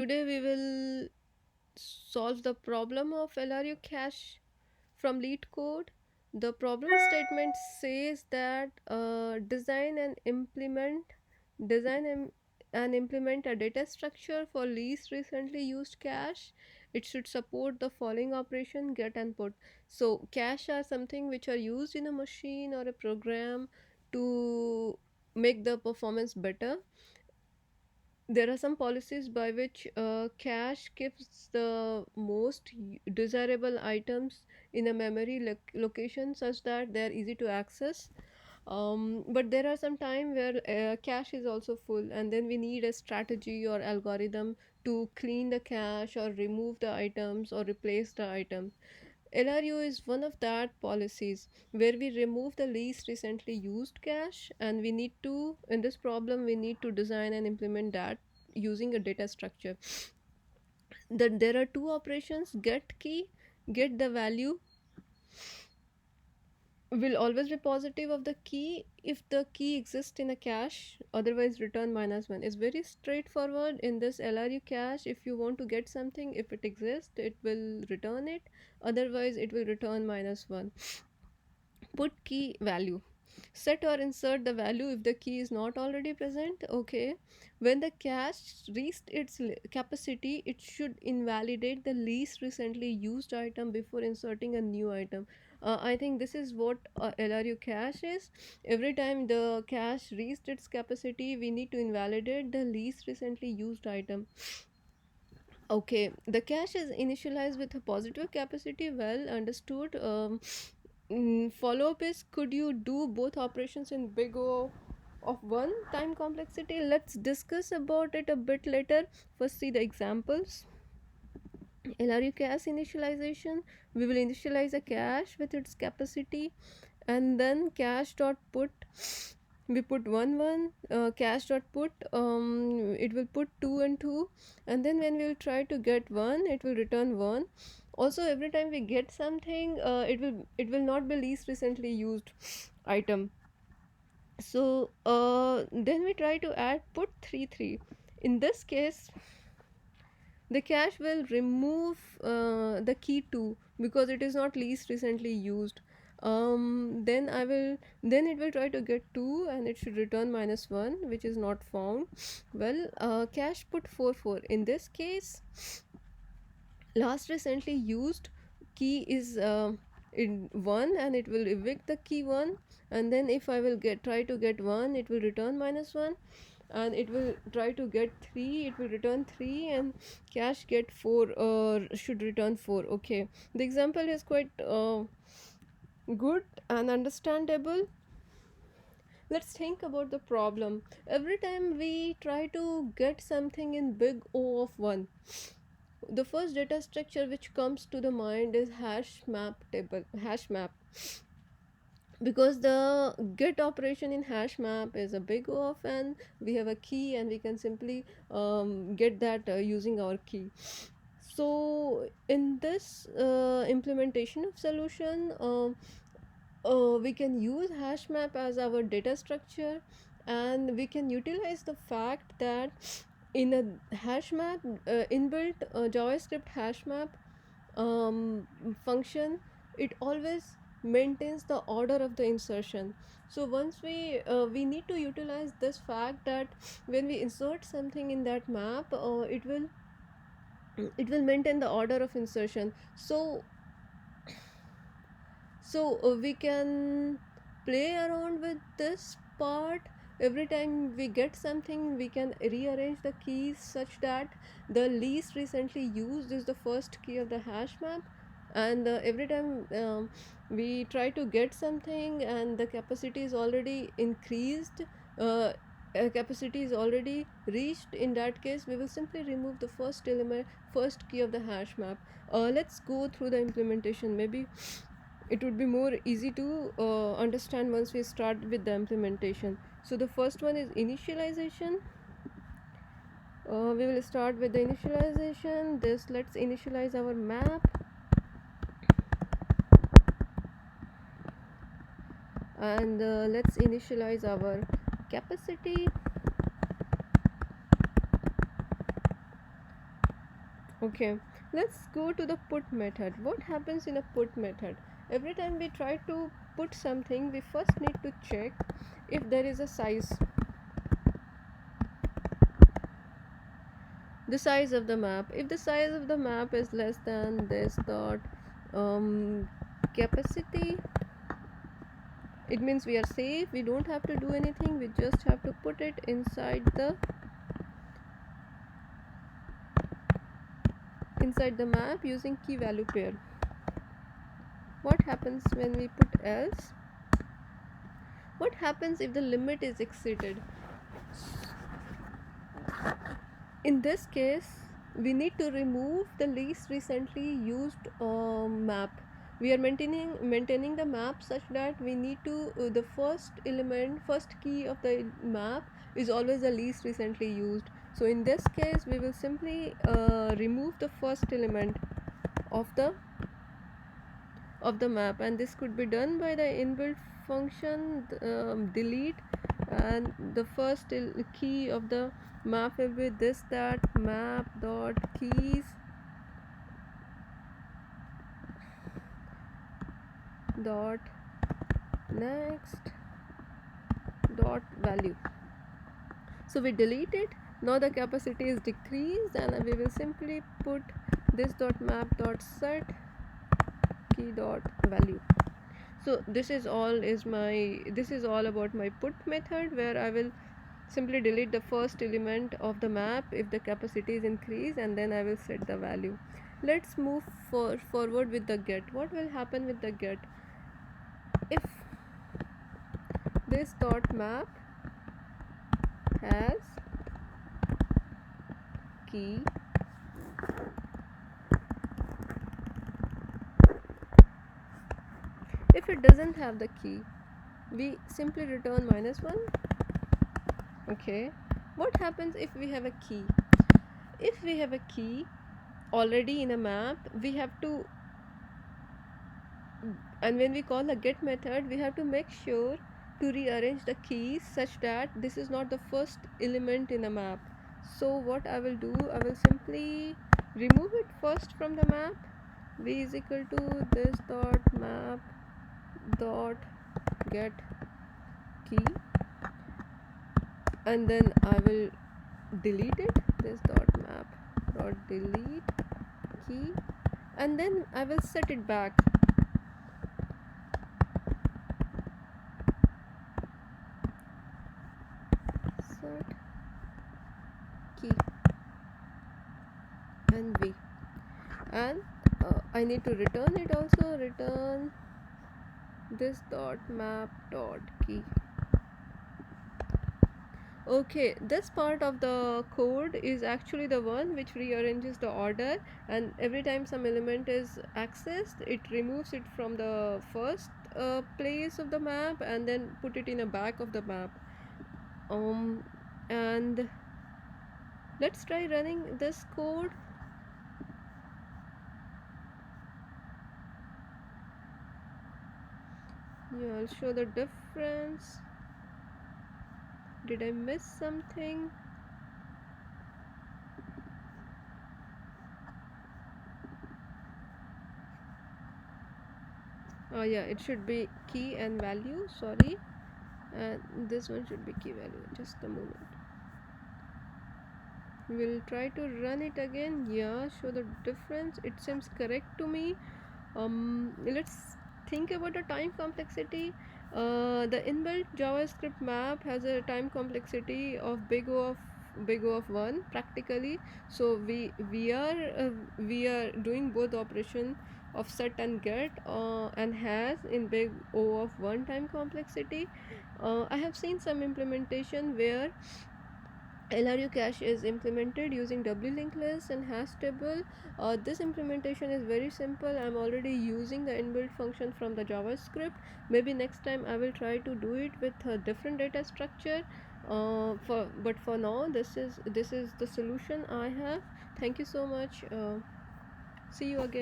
Today we will solve the problem of LRU cache from lead code. The problem statement says that design and implement a data structure for least recently used cache. It should support the following operation: get and put. So cache are something which are used in a machine or a program to make the performance better. There are some policies by which cache keeps the most desirable items in a memory location such that they are easy to access. But there are some time where cache is also full, and then we need a strategy or algorithm to clean the cache or remove the items or replace the items. LRU is one of that policies where we remove the least recently used cache, and we need to, in this problem, we need to design and implement that using a data structure. That there are two operations: get key, get the value will always be positive of the key if the key exists in a cache, otherwise return -1. It's very straightforward in this LRU cache. If you want to get something, if it exists it will return it, otherwise it will return -1. Put key value, set or insert the value if the key is not already present. Okay, when the cache reached its capacity, it should invalidate the least recently used item before inserting a new item. I think this is what LRU cache is. Every time the cache reached its capacity, we need to invalidate the least recently used item. Okay, the cache is initialized with a positive capacity. Well understood. Follow up is, could you do both operations in big O of one time complexity? Let's discuss about it a bit later. First, see the examples. LRU cache initialization. We will initialize a cache with its capacity, and then cache dot put, we put 1 1, cache dot put, it will put 2 and 2, and then when we will try to get 1, it will return 1. Also, every time we get something, it will not be least recently used item. So then we try to add put 3 3. In this case, the cache will remove the key 2 because it is not least recently used. Then it will try to get 2 and it should return -1, which is not found. Well, cache put 4 4. In this case, last recently used key is in 1, and it will evict the key 1, and then if I will get try to get 1, it will return -1, and it will try to get 3, it will return 3, and cache get 4 should return 4. Okay, the example is quite good and understandable. Let's think about the problem. Every time we try to get something in big O of 1, the first data structure which comes to the mind is hash map, because the get operation in hash map is a big O of n. We have a key and we can simply get that using our key. So in this implementation of solution, we can use hash map as our data structure, and we can utilize the fact that in a hash map, inbuilt JavaScript hash map function, it always maintains the order of the insertion. So once we need to utilize this fact that when we insert something in that map, it will maintain the order of insertion. So we can play around with this part. Every time we get something, we can rearrange the keys such that the least recently used is the first key of the hash map, and every time we try to get something and the capacity is already increased, capacity is already reached, in that case we will simply remove the first key of the hash map. Let's go through the implementation. Maybe it would be more easy to understand once we start with the implementation. So the first one is initialization. We will start with the initialization. Let's initialize our map, and let's initialize our capacity. Okay, let's go to the put method. What happens in a put method? Every time we try to put something, we first need to check if there is a size, the size of the map. If the size of the map is less than this dot capacity, it means we are safe. We don't have to do anything. We just have to put it inside the map using key value pair. What happens when we put else? What happens if the limit is exceeded? In this case, we need to remove the least recently used map. We are maintaining the map such that we need to the first key of the map is always the least recently used. So in this case, we will simply remove the first element of the map, and this could be done by the inbuilt function delete, and the first key of the map will be this, that map dot keys dot next dot value. So we delete it. Now the capacity is decreased, and we will simply put this dot map dot set key dot value. So this is all about my put method, where I will simply delete the first element of the map if the capacity is increased, and then I will set the value. Let's move forward with the get. What will happen with the get? If this dot map has key, if it doesn't have the key, we simply return -1. Okay, what happens if we have a key? If we have a key already in a map, we have to, and when we call the get method, we have to make sure to rearrange the keys such that this is not the first element in a map. So what I will do, I will simply remove it first from the map. V is equal to this dot map dot get key, and then I will delete it, this dot map dot delete key, and then I will set it back. Set key and V, and I need to return it also. Return this dot map dot key. Okay, this part of the code is actually the one which rearranges the order, and every time some element is accessed, it removes it from the first place of the map and then put it in a back of the map. And let's try running this code. Yeah, I'll show the difference. Did I miss something? Oh yeah, it should be key and value, sorry, and this one should be key value. Just a moment. We'll try to run it again. Yeah, show the difference. It seems correct to me. Let's think about the time complexity. The inbuilt JavaScript map has a time complexity of big O of 1 practically. So we are doing both operation of set and get, and has in big O of 1 time complexity. I have seen some implementation where LRU cache is implemented using W-linked list and hash table. This implementation is very simple. I'm already using the inbuilt function from the JavaScript. Maybe next time I will try to do it with a different data structure. But for now, this is the solution I have. Thank you so much. See you again.